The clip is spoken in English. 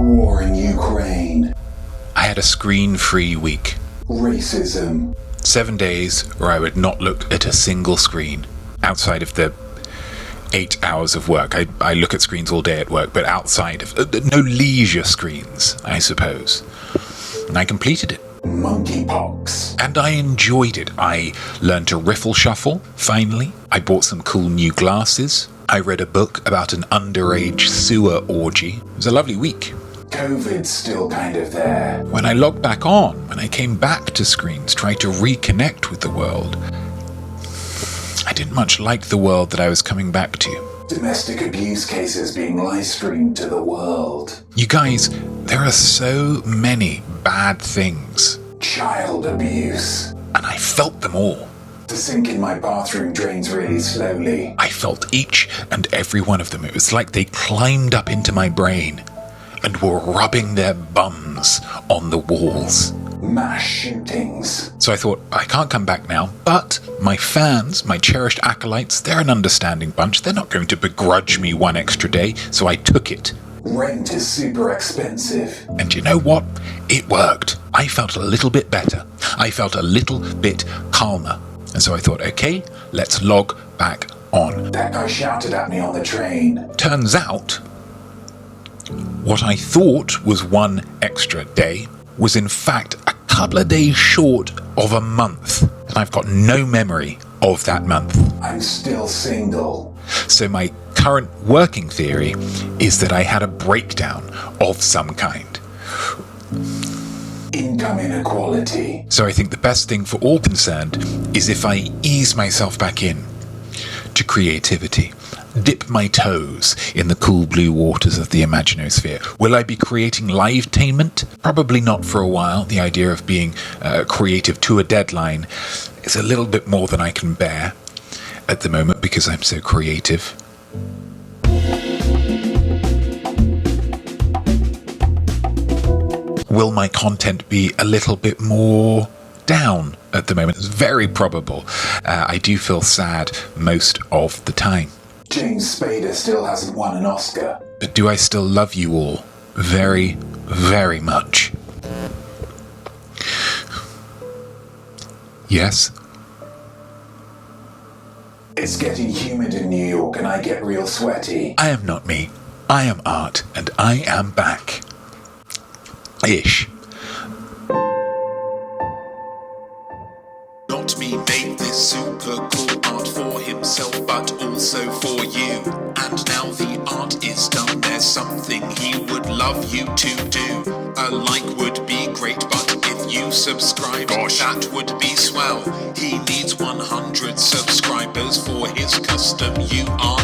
War in Ukraine. I had a screen-free week. Racism. 7 days where I would not look at a single screen outside of the 8 hours of work. I look at screens all day at work, but outside of no leisure screens, I suppose. And I completed it. Monkeypox. And I enjoyed it. I learned to riffle shuffle, finally. I bought some cool new glasses. I read a book about an underage sewer orgy. It was a lovely week. COVID's still kind of there. When I logged back on, when I came back to screens, tried to reconnect with the world, I didn't much like the world that I was coming back to. Domestic abuse cases being live-streamed to the world. You guys, there are so many bad things. Child abuse. And I felt them all. The sink in my bathroom drains really slowly. I felt each and every one of them. It was like they climbed up into my brain and were rubbing their bums on the walls. Mass shootings. So I thought, I can't come back now, but my fans, my cherished acolytes, they're an understanding bunch. They're not going to begrudge me one extra day, so I took it. Rent is super expensive. And you know what? It worked. I felt a little bit better. I felt a little bit calmer. And so I thought, okay, let's log back on. That guy shouted at me on the train. Turns out, what I thought was one extra day was in fact a couple of days short of a month. And I've got no memory of that month. I'm still single. So my current working theory is that I had a breakdown of some kind. Income inequality. So I think the best thing for all concerned is if I ease myself back in to creativity, dip my toes in the cool blue waters of the imaginosphere. Will I be creating live-tainment? Probably not for a while. The idea of being creative to a deadline is a little bit more than I can bear at the moment because I'm so creative. Will my content be a little bit more down at the moment? It's very probable. I do feel sad most of the time. James Spader still hasn't won an Oscar. But do I still love you all very, very much? Yes? It's getting humid in New York and I get real sweaty. I am not me. I am art, and I am back. Ish. Notme made this super cool art for himself, but also for you. And now the art is done, there's something he would love you to do. A like would be great, but if you subscribe, that would be swell. He needs 100 subscribers for his custom URL.